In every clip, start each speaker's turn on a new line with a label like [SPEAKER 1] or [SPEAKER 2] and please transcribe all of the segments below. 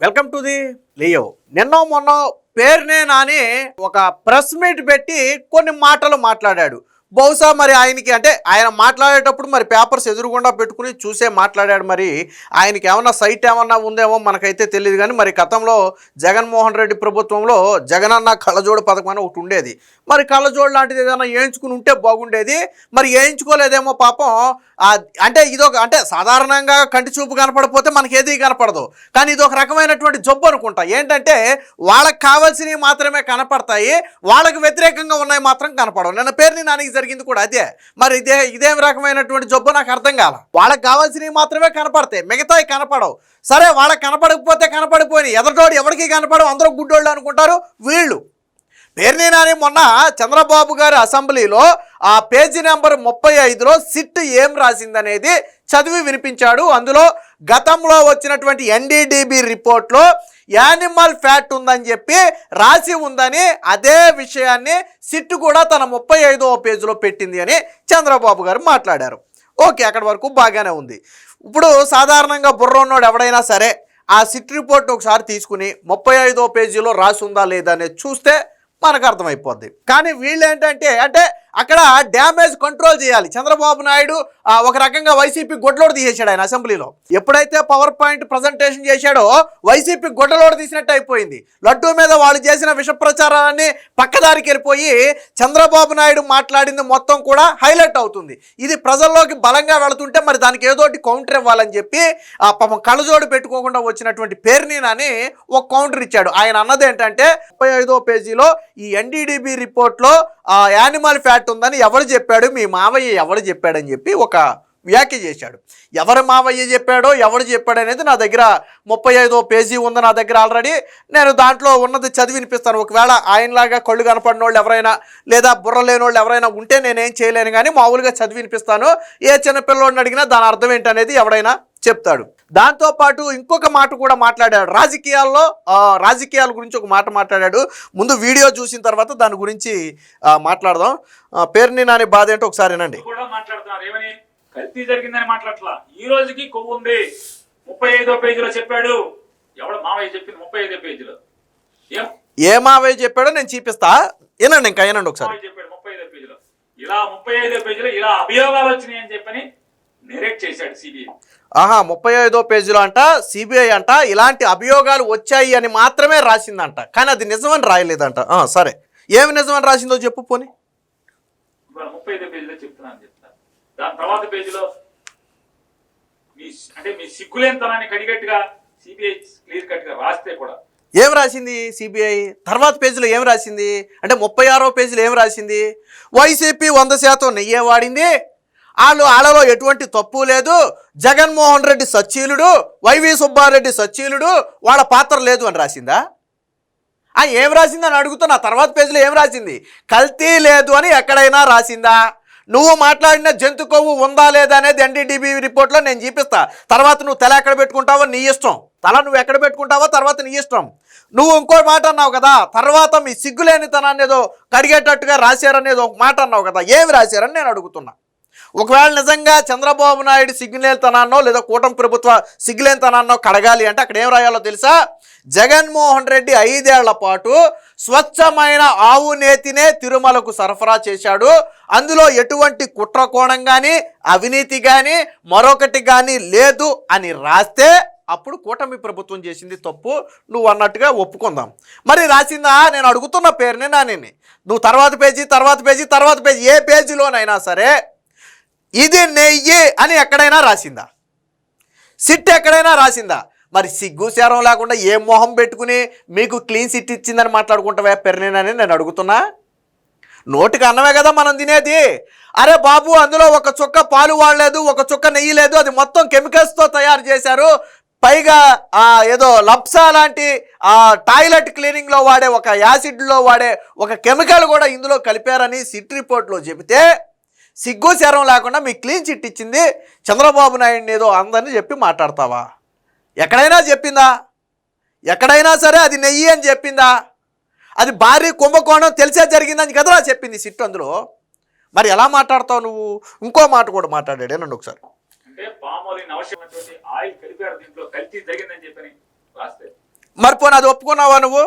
[SPEAKER 1] Welcome to the Leo. నిన్న మొన్న పేరునే నాని ఒక ప్రెస్ మీట్ పెట్టి కొన్ని మాటలు మాట్లాడాడు. బహుశా మరి ఆయనకి అంటే ఆయన మాట్లాడేటప్పుడు మరి పేపర్స్ ఎదురుగుండా పెట్టుకుని చూసే మాట్లాడాడు. మరి ఆయనకి ఏమన్నా సైట్ ఏమన్నా ఉందేమో మనకైతే తెలియదు. కానీ మరి గతంలో జగన్మోహన్ రెడ్డి ప్రభుత్వంలో జగనన్న కళ్ళజోడు పథకం అని ఒకటి ఉండేది. మరి కళ్ళజోడు లాంటిది ఏదైనా వేయించుకుని ఉంటే బాగుండేది. మరి వేయించుకోలేదేమో పాపం. అంటే ఇదొక అంటే సాధారణంగా కంటి చూపు కనపడకపోతే మనకి ఏది కనపడదు. కానీ ఇది ఒక రకమైనటువంటి జబ్బు అనుకుంటా. ఏంటంటే వాళ్ళకి కావాల్సినవి మాత్రమే కనపడతాయి, వాళ్ళకి వ్యతిరేకంగా ఉన్నాయి మాత్రం కనపడవు. నిన్న పేరుని నానికి జరిగింది కూడా అదే. మరి ఇదేం రకమైనటువంటి జబ్బు నాకు అర్థం కాల. వాళ్ళకి కావాల్సినవి మాత్రమే కనపడతాయి, మిగతావి కనపడవు. సరే, వాళ్ళకి కనపడకపోతే కనపడిపోయి ఎదటోడు ఎవరికి కనపడవు, అందరూ గుడ్డోళ్ళు అనుకుంటారు వీళ్ళు. పేరుని నాని మొన్న చంద్రబాబు గారి అసెంబ్లీలో ఆ పేజీ నెంబర్ 35లో సిట్ ఏం రాసిందనేది చదివి వినిపించాడు. అందులో గతంలో వచ్చినటువంటి ఎన్డీడీబీ రిపోర్ట్లో యానిమల్ ఫ్యాట్ ఉందని చెప్పి రాసి ఉందని, అదే విషయాన్ని సిట్ కూడా తన 35వ పేజీలో పెట్టింది అని చంద్రబాబు గారు మాట్లాడారు. ఓకే, అక్కడి వరకు బాగానే ఉంది. ఇప్పుడు సాధారణంగా బుర్రోన్నోడు ఎవడైనా సరే ఆ సిట్ రిపోర్ట్ ఒకసారి తీసుకుని 35వ పేజీలో రాసి ఉందా లేదా అనేది చూస్తే మనకు అర్థమైపోద్ది. కానీ వీళ్ళు ఏంటంటే అక్కడ డ్యామేజ్ కంట్రోల్ చేయాలి. చంద్రబాబు నాయుడు ఒక రకంగా వైసీపీ గొడ్లోడు తీసేశాడు ఆయన అసెంబ్లీలో. ఎప్పుడైతే పవర్ పాయింట్ ప్రజెంటేషన్ చేశాడో వైసీపీ గొడ్డలోడు తీసినట్టు అయిపోయింది. లడ్డూ మీద వాళ్ళు చేసిన విష ప్రచారాన్ని పక్కదారికి వెళ్ళిపోయి చంద్రబాబు నాయుడు మాట్లాడింది మొత్తం కూడా హైలైట్ అవుతుంది. ఇది ప్రజల్లోకి బలంగా వెళుతుంటే మరి దానికి ఏదోటి కౌంటర్ ఇవ్వాలని చెప్పి పాపం కళ్ళజోడు పెట్టుకోకుండా వచ్చినటువంటి పేరుని నాని ఒక కౌంటర్ ఇచ్చాడు. ఆయన అన్నది ఏంటంటే 35వ పేజీలో ఈ ఎన్డీడీబీ రిపోర్ట్లో యానిమల్ ఫ్యాట్ ఉందని ఎవరు చెప్పాడు, మీ మావయ్య ఎవరు చెప్పాడని చెప్పి ఒక వ్యాఖ్య చేశాడు. ఎవరు మావయ్య చెప్పాడో ఎవరు చెప్పాడు అనేది నా దగ్గర 35వ పేజీ ఉంది నా దగ్గర ఆల్రెడీ. నేను దాంట్లో ఉన్నది చదివి వినిపిస్తాను. ఒకవేళ ఆయనలాగా కళ్ళు కనపడిన వాళ్ళు ఎవరైనా లేదా బుర్ర లేని వాళ్ళు ఎవరైనా ఉంటే నేనేం చేయలేను, కానీ మామూలుగా చదివి వినిపిస్తాను. ఏ చిన్నపిల్లోడిని అడిగినా దాని అర్థం ఏంటనేది ఎవడైనా చెప్తాడు. దాంతోపాటు ఇంకొక మాట కూడా మాట్లాడాడు. రాజకీయాల గురించి ఒక మాట మాట్లాడాడు. ముందు వీడియో చూసిన తర్వాత దాని గురించి మాట్లాడదాం. పేరుని నాని బాధ ఏంటో ఒకసారి వినండి.
[SPEAKER 2] కల్తీ జరిగిందని మాట్లాడట్లా, ఈ రోజుకి కొవ్వు ఉంది. 35వ పేజీలో చెప్పాడు. ఎవడు మావయ్య చెప్పింది 35వ పేజీలో.
[SPEAKER 1] ఏ మావయ్య చెప్పాడో నేను చూపిస్తా, వినండి. ఇంకా వినండి ఒకసారి.
[SPEAKER 2] చెప్పాడు 35వ పేజీలో ఇలా 35వ పేజీలో ఇలా అభియోగాలు వచ్చినాయి అని చెప్పని నెరేట్ చేశాడు సిబిఐ.
[SPEAKER 1] 35వ పేజీలో అంట సిబిఐ అంట ఇలాంటి అభియోగాలు వచ్చాయి అని మాత్రమే రాసిందంట, కానీ అది నిజమని రాయలేదంట. సరే, ఏమి నిజమని రాసిందో చెప్పు పోనీ.
[SPEAKER 2] 35వ పేజీలో చెప్తున్నాను. దాని తర్వాత పేజీలో మీ సిగ్గులేనితనాన్ని కడిగట్టుగా సిబిఐ క్లియర్ కట్ గా రాస్తే కూడా
[SPEAKER 1] ఏం రాసింది సిబిఐ? తర్వాత పేజీలో ఏం రాసింది అంటే 36వ పేజీలో ఏం రాసింది? వైసీపీ 100% నెయ్యే వాడింది, వాళ్ళలో ఎటువంటి తప్పు లేదు, జగన్మోహన్ రెడ్డి సచ్చీలుడు, వైవి సుబ్బారెడ్డి సచ్చీలుడు, వాళ్ళ పాత్ర లేదు అని రాసిందా? ఏం రాసిందని అడుగుతున్నా. తర్వాత పేజీలో ఏం రాసింది? కల్తీ లేదు అని ఎక్కడైనా రాసిందా? నువ్వు మాట్లాడిన జంతు కొవ్వు ఉందా లేదా అనేది ఎన్డీడీబీ రిపోర్ట్లో నేను చూపిస్తా. తర్వాత నువ్వు తల ఎక్కడ పెట్టుకుంటావో నీ ఇష్టం, తల నువ్వు ఎక్కడ పెట్టుకుంటావో తర్వాత నీ ఇష్టం. నువ్వు ఇంకో మాట అన్నావు కదా, తర్వాత మీ సిగ్గులేనితనాన్ని ఏదో కడిగేటట్టుగా రాశారనేది ఒక మాట అన్నావు కదా, ఏమి రాశారని నేను అడుగుతున్నా. ఒకవేళ నిజంగా చంద్రబాబు నాయుడు సిగ్గులేనితనాన్నో లేదా కూటమి ప్రభుత్వ సిగ్గులేనితనాన్నో కడగాలి అంటే అక్కడ ఏం రాయాలో తెలుసా? జగన్మోహన్ రెడ్డి 5 ఏళ్ల పాటు స్వచ్ఛమైన ఆవు నేతినే తిరుమలకు సరఫరా చేశాడు, అందులో ఎటువంటి కుట్ర కోణం కానీ అవినీతి కానీ మరొకటి కానీ లేదు అని రాస్తే అప్పుడు కూటమి ప్రభుత్వం చేసింది తప్పు నువ్వు అన్నట్టుగా ఒప్పుకుందాం. మరి రాసిందా నేను అడుగుతున్న పేరుని నాని. నువ్వు తర్వాత పేజీ ఏ పేజీలోనైనా సరే ఇది నెయ్యి అని ఎక్కడైనా రాసిందా? సిట్ ఎక్కడైనా రాసిందా? మరి సిగ్గు శరం లేకుండా ఏ మొహం పెట్టుకుని మీకు క్లీన్ సిట్ ఇచ్చిందని మాట్లాడుకుంటావా పెర్నేనని నేను అడుగుతున్నా. నోటికి అన్నమే కదా మనం తినేది. అరే బాబు, అందులో ఒక చుక్క పాలు వాడలేదు, ఒక చుక్క నెయ్యి లేదు, అది మొత్తం కెమికల్స్తో తయారు చేశారు, పైగా ఏదో లప్సా లాంటి టాయిలెట్ క్లీనింగ్లో వాడే ఒక యాసిడ్లో వాడే ఒక కెమికల్ కూడా ఇందులో కలిపారని సిట్ రిపోర్ట్లో చెబితే సిగ్గు శరం లేకుండా మీ క్లీన్ చిట్ ఇచ్చింది చంద్రబాబు నాయుడిని ఏదో అందరిని చెప్పి మాట్లాడతావా? ఎక్కడైనా చెప్పిందా? ఎక్కడైనా సరే అది నెయ్యి అని చెప్పిందా? అది భారీ కుంభకోణం తెలిసే జరిగిందని కదరా చెప్పింది సిట్ అందులో. మరి ఎలా మాట్లాడతావు నువ్వు? ఇంకో మాట కూడా మాట్లాడాడు, ఏనండి ఒకసారి.
[SPEAKER 2] అంటే పామ్ ఆయిల్ అవశ్యమైనటువంటి ఆయిల్ కలిపారు, దీంట్లో కల్తీ జరిగిందని చెప్పని రాస్తే
[SPEAKER 1] మరి పోనీ అది ఒప్పుకున్నావా నువ్వు?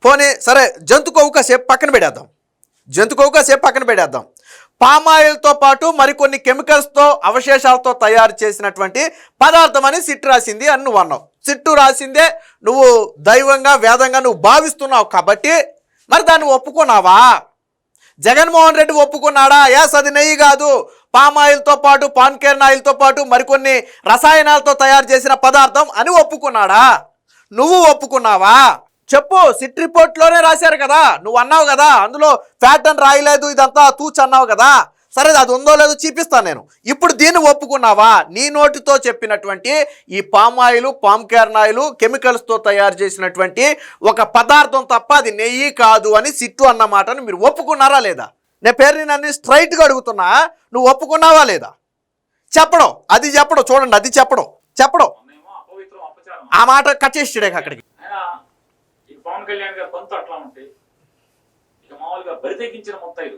[SPEAKER 1] పోనీ సరే, జంతు కొవ్వు కాసేపు పక్కన పెడేద్దాం. పామాయిల్తో పాటు మరికొన్ని కెమికల్స్తో అవశేషాలతో తయారు చేసినటువంటి పదార్థం అని సిట్ రాసింది అని నువ్వు అన్నావు. సిట్టు రాసిందే నువ్వు దైవంగా వేదంగా నువ్వు భావిస్తున్నావు కాబట్టి మరి దాన్ని ఒప్పుకున్నావా? జగన్మోహన్ రెడ్డి ఒప్పుకున్నాడా? యాస్, అది నెయ్యి కాదు, పామాయిల్తో పాటు పాన్కేర్న్ ఆయిల్తో పాటు మరికొన్ని రసాయనాలతో తయారు చేసిన పదార్థం అని ఒప్పుకున్నాడా? నువ్వు ఒప్పుకున్నావా? చెప్పు. సిట్ రిపోర్ట్లోనే రాశారు కదా, నువ్వు అన్నావు కదా, అందులో ఫ్యాట్ అని రాయలేదు, ఇదంతా తూచ్ అన్నావు కదా. సరే, అది ఉందో లేదో చూపిస్తాను నేను. ఇప్పుడు దీన్ని ఒప్పుకున్నావా? నీ నోటితో చెప్పినటువంటి ఈ పామాయిల్, పామ్కేర్న్ ఆయిల్ కెమికల్స్తో తయారు చేసినటువంటి ఒక పదార్థం తప్ప అది నెయ్యి కాదు అని సిట్టు అన్న మాటను మీరు ఒప్పుకున్నారా లేదా? నేను పేరుని నన్ను స్ట్రైట్గా అడుగుతున్నా, నువ్వు ఒప్పుకున్నావా లేదా? చెప్పడం, అది చెప్పడం, చూడండి, అది చెప్పడం. ఆ మాట కట్ చేసాడే అక్కడికి.
[SPEAKER 2] పవన్ కళ్యాణ్ గారు కొంత అట్లా ఉంటాయి, ఇక మామూలుగా బరితెగించిన మొత్తైదు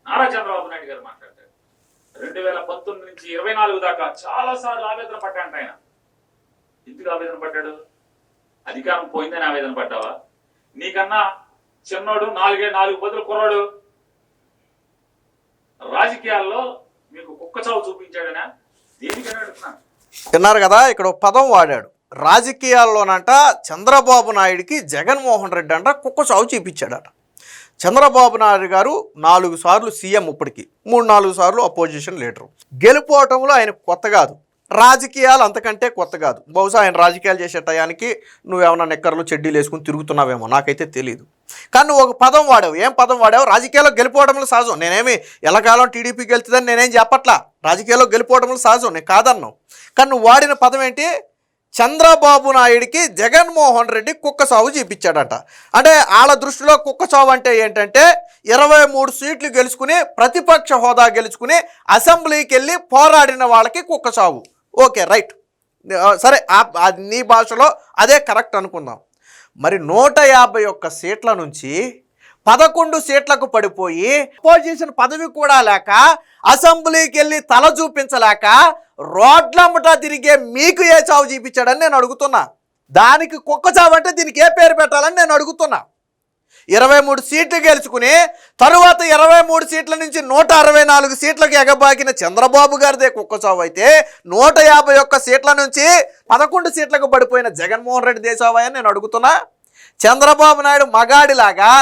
[SPEAKER 2] నారా చంద్రబాబు నాయుడు గారు మాట్లాడారు. 2019 నుంచి 24 దాకా చాలా సార్లు ఆవేదన పడ్డాడు ఆయన. ఎందుకు ఆవేదన పడ్డాడు? అధికారం పోయిందని ఆవేదన పడ్డావా? నీకన్నా చిన్నోడు 4 బదులు కుర్రాడు రాజకీయాల్లో మీకు కుక్క చావు చూపించాడనా? దేనికైనా అడుగుతున్నాను.
[SPEAKER 1] విన్నారు కదా, ఇక్కడ పదం వాడాడు. రాజకీయాల్లోనంట చంద్రబాబు నాయుడికి జగన్మోహన్ రెడ్డి అంట కుక్క చావు చూపించాడట. చంద్రబాబు నాయుడు గారు 4 సార్లు సీఎం, ఇప్పటికి 3-4 సార్లు అపోజిషన్ లీడరు. గెలుపోవటంలో ఆయన కొత్త కాదు, రాజకీయాలు అంతకంటే కొత్త కాదు. బహుశా ఆయన రాజకీయాలు చేసే టయానికి నువ్వేమన్నా నిక్కర్లు చెడ్డీలు వేసుకుని తిరుగుతున్నావేమో, నాకైతే తెలియదు. కానీ నువ్వు ఒక పదం వాడావు. ఏం పదం వాడావు? రాజకీయాల్లో గెలిపోవడంలో సహజం. నేనేమి ఎల్లకాలం టీడీపీకి వెళ్తుందని నేనేం చెప్పట్లా. రాజకీయాల్లో గెలిపోవడంలో సహజం, నేను కాదన్నావు. కానీ నువ్వు వాడిన పదం ఏంటి? చంద్రబాబు నాయుడికి జగన్మోహన్ రెడ్డి కుక్క సావు చూపించాడట. అంటే వాళ్ళ దృష్టిలో కుక్క సావు అంటే ఏంటంటే 23 సీట్లు గెలుచుకుని ప్రతిపక్ష హోదా గెలుచుకుని అసెంబ్లీకి వెళ్ళి పోరాడిన వాళ్ళకి కుక్క సావు. ఓకే, రైట్, సరే, నీ భాషలో అదే కరెక్ట్ అనుకుందాం. మరి 151 సీట్ల నుంచి 11 సీట్లకు పడిపోయి అపోజిషన్ పదవి కూడా లేక అసెంబ్లీకి వెళ్ళి తల చూపించలేక రోడ్లమ్మట తిరిగే మీకు ఏ చావు చూపించాడని నేను అడుగుతున్నా. దానికి కుక్క చావు అంటే దీనికి ఏ పేరు పెట్టాలని నేను అడుగుతున్నా. 23 సీట్లు గెలుచుకుని తరువాత 23 సీట్ల నుంచి 164 సీట్లకు ఎగబాకిన చంద్రబాబు గారిదే కుక్క చావు అయితే 151 సీట్ల నుంచి 11 సీట్లకు పడిపోయిన జగన్మోహన్ రెడ్డి దేశావని నేను అడుగుతున్నా. చంద్రబాబు నాయుడు మగాడిలాగా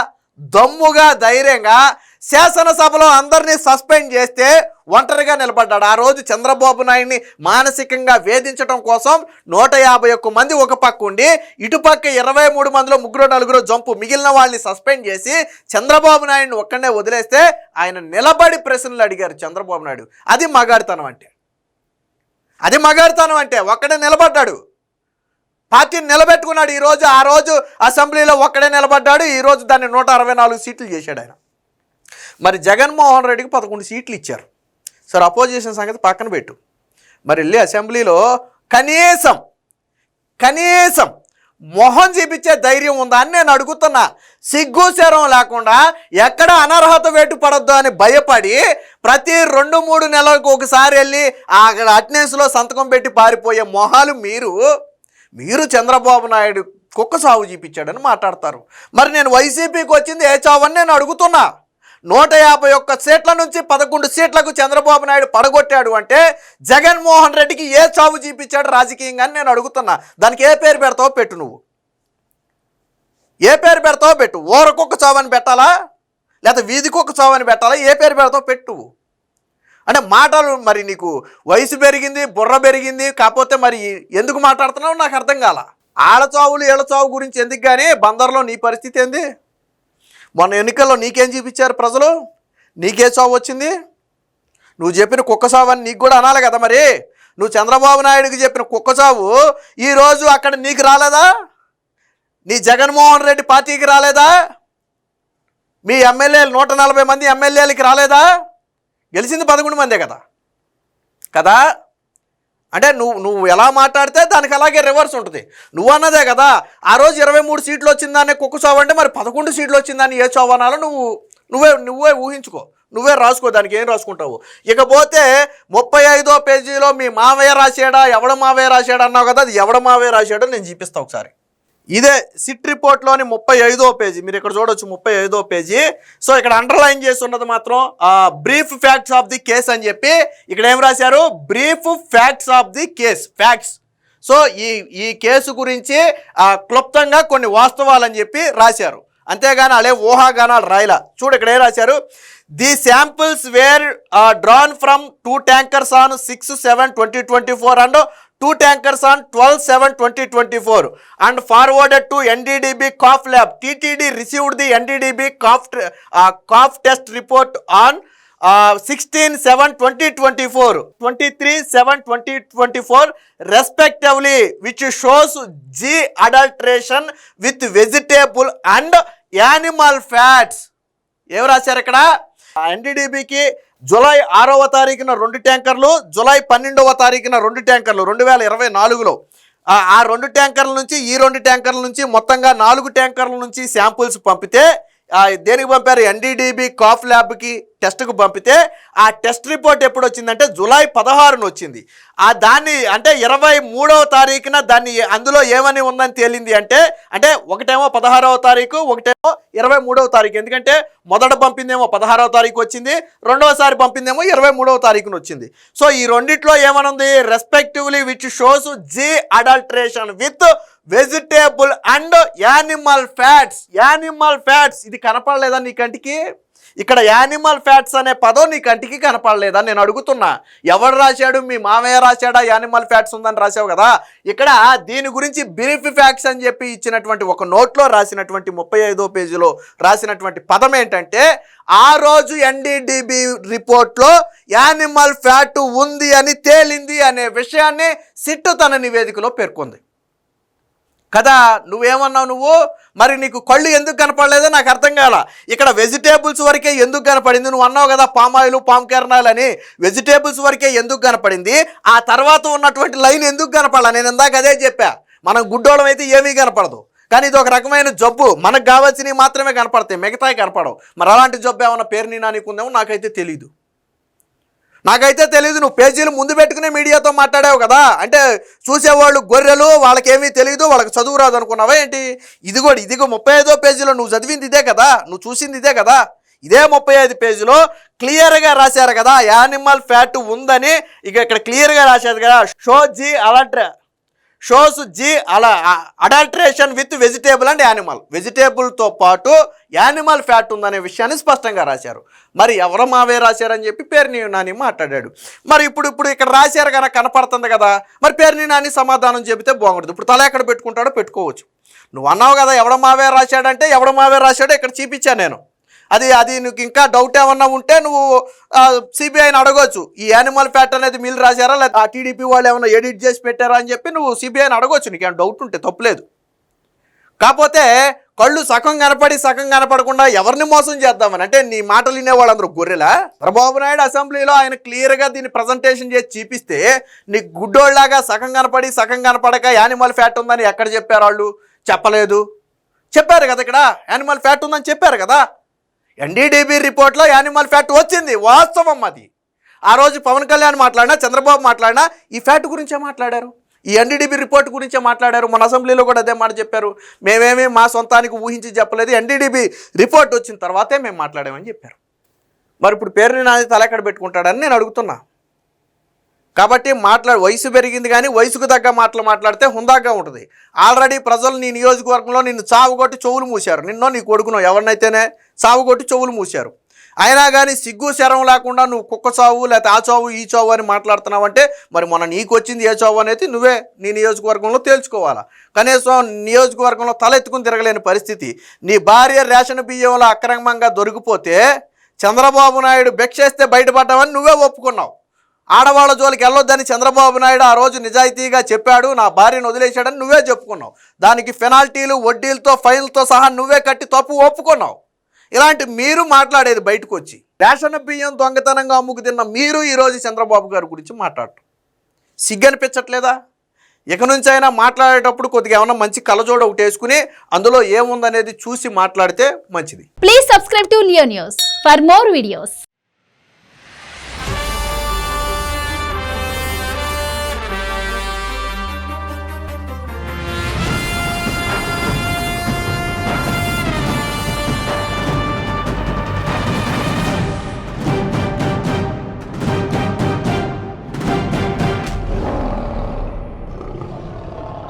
[SPEAKER 1] దమ్ముగా ధైర్యంగా శాసనసభలో అందరినీ సస్పెండ్ చేస్తే ఒంటరిగా నిలబడ్డాడు. ఆ రోజు చంద్రబాబు నాయుడిని మానసికంగా వేధించడం కోసం 151 మంది ఒక పక్క ఉండి ఇటుపక్క 23 మందిలో 3-4 జంపు మిగిలిన వాళ్ళని సస్పెండ్ చేసి చంద్రబాబు నాయుడిని ఒక్కడే వదిలేస్తే ఆయన నిలబడి ప్రశ్నలు అడిగారు చంద్రబాబు నాయుడు. అది మగాడితనం అంటే ఒక్కడే నిలబడ్డాడు, పార్టీని నిలబెట్టుకున్నాడు. ఈరోజు ఆ రోజు అసెంబ్లీలో ఒక్కడే నిలబడ్డాడు, ఈరోజు దాన్ని 164 సీట్లు చేశాడు ఆయన. మరి జగన్మోహన్ రెడ్డికి 11 సీట్లు ఇచ్చారు. సరే, అపోజిషన్ సంగతి పక్కన పెట్టు. మరి వెళ్ళి అసెంబ్లీలో కనీసం మొహం చూపించే ధైర్యం ఉందా అని నేను అడుగుతున్నా. సిగ్గు శరం లేకుండా ఎక్కడ అనర్హత వేటు పడొద్దు అని భయపడి ప్రతి 2-3 నెలలకు ఒకసారి వెళ్ళి అక్కడ అటెండెన్స్లో సంతకం పెట్టి పారిపోయే మొహాలు మీరు చంద్రబాబు నాయుడు కుక్క సాగు చూపించాడని మాట్లాడతారు. మరి నేను వైసీపీకి వచ్చింది ఏ చావని నేను అడుగుతున్నా. 151 సీట్ల నుంచి 11 సీట్లకు చంద్రబాబు నాయుడు పడగొట్టాడు అంటే జగన్మోహన్ రెడ్డికి ఏ చావు చూపించాడు రాజకీయంగా అని నేను అడుగుతున్నా. దానికి ఏ పేరు పెడతావో పెట్టు, నువ్వు ఏ పేరు పెడతావో పెట్టు. ఊరకొక్క చావు అని పెట్టాలా, లేదా వీధికొక్క చావు అని పెట్టాలా? ఏ పేరు పెడతావో పెట్టు. అంటే మాటలు మరి నీకు వయసు పెరిగింది, బుర్ర పెరిగింది, కాకపోతే మరి ఎందుకు మాట్లాడుతున్నావు నాకు అర్థం కాల. ఆళ్ళ చావులు ఏళ్ళ చావు గురించి ఎందుకు, కానీ బందర్లో నీ పరిస్థితి ఏంది? మొన్న ఎన్నికల్లో నీకేం చూపించారు ప్రజలు? నీకే చావు వచ్చింది? నువ్వు చెప్పిన కుక్క చావు అని నీకు కూడా అనాలి కదా. మరి నువ్వు చంద్రబాబు నాయుడికి చెప్పిన కుక్క చావు ఈరోజు అక్కడ నీకు రాలేదా? నీ జగన్మోహన్ రెడ్డి పార్టీకి రాలేదా? మీ ఎమ్మెల్యేలు 140 మంది ఎమ్మెల్యేలకి రాలేదా? గెలిచింది 11 మందే కదా. అంటే నువ్వు ఎలా మాట్లాడితే దానికి అలాగే రివర్స్ ఉంటుంది. నువ్వు అన్నదే కదా, ఆ రోజు 23 సీట్లు వచ్చిందాన్ని కుక్క చావు అంటే మరి 11 సీట్లు వచ్చిందాన్ని ఏ చావు అనాలో నువ్వే ఊహించుకో, నువ్వే రాసుకో, దానికి ఏం రాసుకుంటావు. ఇకపోతే 35వ పేజీలో మీ మావయ్య రాశాడా, ఎవడ మావయ్య రాశాడా అన్నావు కదా, అది ఎవడ మావయ్య రాశాడో నేను చూపిస్తా ఒకసారి. ఇదే సిట్ రిపోర్ట్లోని 35వ పేజీ, మీరు ఇక్కడ చూడొచ్చు 35వ పేజీ. సో ఇక్కడ అండర్లైన్ చేసి ఉన్నది మాత్రం brief facts of the case అని చెప్పి ఇక్కడ ఏం రాశారు, brief facts of the case, facts. So ఈ కేసు గురించి క్లుప్తంగా కొన్ని వాస్తవాలని చెప్పి రాశారు, అంతేగాని అలే ఊహాగానాలు రాయలా. చూడు ఇక్కడ ఏం రాశారు, the samples were drawn from 2 tankers on 6/7/2024 and 2 tankers on 12/7/2024 and forwarded to NDDB cough lab. TTD received the NDDB cough test report on 16/7/2024, 23/7/2024 respectively, which shows G adulteration with vegetable and animal fats. ఎవరు రాశారు ఇక్కడ, ఎన్డీడీబీకి July 6వ తారీఖున 2 ట్యాంకర్లు, July 12వ తారీఖున 2 ట్యాంకర్లు 2024లో ఆ 2 ట్యాంకర్ల నుంచి ఈ 2 ట్యాంకర్ల నుంచి మొత్తంగా 4 ట్యాంకర్ల నుంచి శాంపుల్స్ పంపితే దేనికి పంపారు, ఎన్డీడీబీ కాఫ్ ల్యాబ్కి టెస్ట్కు పంపితే ఆ టెస్ట్ రిపోర్ట్ ఎప్పుడు వచ్చిందంటే జూలై 16న వచ్చింది. దాన్ని అంటే 23వ తారీఖున దాన్ని అందులో ఏమని ఉందని తేలింది అంటే ఒకటేమో 16వ తారీఖు, ఒకటేమో 23వ తారీఖు. ఎందుకంటే మొదట పంపిందేమో 16వ తారీఖు వచ్చింది, రెండవసారి పంపిందేమో 23వ తారీఖున వచ్చింది. సో ఈ రెండిట్లో ఏమనుంది, respectively which shows the adulteration with vegetable and animal fats. Animal fats ఇది కనపడలేదా నీ కంటికి? ఇక్కడ యానిమల్ ఫ్యాట్స్ అనే పదం నీ కంటికి కనపడలేదా నేను అడుగుతున్నా. ఎవరు రాశాడు, మీ మామయ్య రాశాడా యానిమల్ ఫ్యాట్స్ ఉందని రాశావు కదా. ఇక్కడ దీని గురించి బ్రీఫ్ ఫ్యాక్ట్స్ అని చెప్పి ఇచ్చినటువంటి ఒక నోట్లో రాసినటువంటి 35వ పేజీలో రాసినటువంటి పదం ఏంటంటే, ఆ రోజు ఎన్డీడీబీ రిపోర్ట్లో యానిమల్ ఫ్యాట్ ఉంది అని తేలింది అనే విషయాన్ని సిట్ తన నివేదికలో పేర్కొంది కదా. నువ్వేమన్నావు, నువ్వు మరి నీకు కళ్ళు ఎందుకు కనపడలేదో నాకు అర్థం కాల. ఇక్కడ వెజిటేబుల్స్ వరకే ఎందుకు కనపడింది, నువ్వు అన్నావు కదా పామాయిల్ పామ్ కెర్నాల్ అని, వెజిటేబుల్స్ వరకే ఎందుకు కనపడింది, ఆ తర్వాత ఉన్నటువంటి లైన్ ఎందుకు కనపడాల? నేను ఇందాక అదే చెప్పా, మనం గుడ్డోళం అయితే ఏమీ కనపడదు, కానీ ఇది ఒక రకమైన జబ్బు, మనకు కావాల్సినవి మాత్రమే కనపడతాయి, మిగతాయి కనపడవు. మరి అలాంటి జబ్బు ఏమన్నా పేరు నీ నానికుందేమో నాకైతే తెలీదు. నువ్వు పేజీలు ముందు పెట్టుకునే మీడియాతో మాట్లాడావు కదా, అంటే చూసేవాళ్ళు గొర్రెలు, వాళ్ళకేమీ తెలియదు, వాళ్ళకి చదువు రాదు అనుకున్నావా ఏంటి? ఇదిగో 35వ పేజీలో నువ్వు చదివింది ఇదే కదా, నువ్వు చూసింది ఇదే కదా. ఇదే 35 పేజీలో క్లియర్గా రాశారు కదా యానిమల్ ఫ్యాట్ ఉందని. ఇక్కడ క్లియర్గా రాశారు కదా, shows the adulteration with vegetable and animal. వెజిటేబుల్తో పాటు యానిమల్ ఫ్యాట్ ఉందనే విషయాన్ని స్పష్టంగా రాశారు. మరి ఎవరో మావే రాశారని చెప్పి పేరుని నాని మాట్లాడాడు. మరి ఇప్పుడు ఇక్కడ రాశారు కనుక కనపడుతుంది కదా, మరి పేరుని నాని సమాధానం చెబితే బాగుంటుంది. ఇప్పుడు తల ఎక్కడ పెట్టుకుంటాడో పెట్టుకోవచ్చు. నువ్వు అన్నావు కదా ఎవడో మావే రాశాడంటే, ఎవడో మావే రాశాడో ఇక్కడ చూపించాను నేను. అది నీకు ఇంకా డౌట్ ఏమన్నా ఉంటే నువ్వు సిబిఐని అడగవచ్చు, ఈ యానిమల్ ఫ్యాట్ అనేది మీరు రాశారా లేదా టీడీపీ వాళ్ళు ఏమైనా ఎడిట్ చేసి పెట్టారా అని చెప్పి నువ్వు సిబిఐని అడగవచ్చు, నీకు ఏమైనా డౌట్ ఉంటే తప్పులేదు. కాకపోతే కళ్ళు సగం కనపడి సగం కనపడకుండా ఎవరిని మోసం చేద్దామని అంటే నీ మాటలు వినేవాళ్ళందరూ గొర్రెలా? చంద్రబాబు నాయుడు అసెంబ్లీలో ఆయన క్లియర్గా దీన్ని ప్రజెంటేషన్ చేసి చూపిస్తే నీకు గుడ్డోళ్ళలాగా సగం కనపడి సగం కనపడక యానిమల్ ఫ్యాట్ ఉందని ఎక్కడ చెప్పారు వాళ్ళు? చెప్పలేదు. చెప్పారు కదా, ఇక్కడ యానిమల్ ఫ్యాట్ ఉందని చెప్పారు కదా. ఎన్డీడీబీ రిపోర్ట్లో యానిమల్ ఫ్యాట్ వచ్చింది, వాస్తవం అది. ఆ రోజు పవన్ కళ్యాణ్ మాట్లాడినా చంద్రబాబు మాట్లాడినా ఈ ఫ్యాట్ గురించే మాట్లాడారు, ఈ ఎన్డీడీబీ రిపోర్ట్ గురించే మాట్లాడారు. మన అసెంబ్లీలో కూడా అదే మాట చెప్పారు, మేమేమీ మా సొంతానికి ఊహించి చెప్పలేదు, ఎన్డీడీబీ రిపోర్ట్ వచ్చిన తర్వాతే మేము మాట్లాడామని చెప్పారు. మరి ఇప్పుడు పేరుని నాది తలెక్కడ పెట్టుకుంటాడని నేను అడుగుతున్నా. కాబట్టి వయసు పెరిగింది కానీ వయసుకు తగ్గ మాటలు మాట్లాడితే హుందాగా ఉంటుంది. ఆల్రెడీ ప్రజలు నీ నియోజకవర్గంలో నిన్ను చావుగొట్టి చెవులు మూశారు, నిన్నో నీ కొడుకునో ఎవరినైతేనే చావుగొట్టి చెవులు మూశారు. అయినా కానీ సిగ్గు శరం లేకుండా నువ్వు కుక్క చావు లేకపోతే ఆ చావు ఈ చావు అని మాట్లాడుతున్నావు అంటే మరి మొన్న నీకు వచ్చింది ఏ చావు అనేది నువ్వే నీ నియోజకవర్గంలో తేల్చుకోవాలా. కనీసం నియోజకవర్గంలో తలెత్తుకుని తిరగలేని పరిస్థితి. నీ భార్య రేషన్ బియ్యంలో అక్రమంగా దొరికిపోతే చంద్రబాబు నాయుడు బెక్షేస్తే బయటపడ్డావని నువ్వే ఒప్పుకున్నావు. ఆడవాళ్ళ జోలికి వెళ్ళొద్దని చంద్రబాబు నాయుడు ఆ రోజు నిజాయితీగా చెప్పాడు, నా భార్యను వదిలేశాడని నువ్వే చెప్పుకున్నావు. దానికి పెనాల్టీలు వడ్డీలతో ఫైన్లతో సహా నువ్వే కట్టి తప్పు ఒప్పుకున్నావు. ఇలాంటి మీరు మాట్లాడేది బయటకు వచ్చి రేషన్ బియ్యం దొంగతనంగా అమ్ముకు తిన్న మీరు ఈరోజు చంద్రబాబు గారి గురించి మాట్లాడటం సిగ్గనిపించట్లేదా? ఇక నుంచి అయినా మాట్లాడేటప్పుడు కొద్దిగా ఏమన్నా మంచి కళ్ళజోడ ఒకటి వేసుకుని అందులో ఏముందనేది చూసి మాట్లాడితే మంచిది.
[SPEAKER 3] Please subscribe to Leo news for more videos.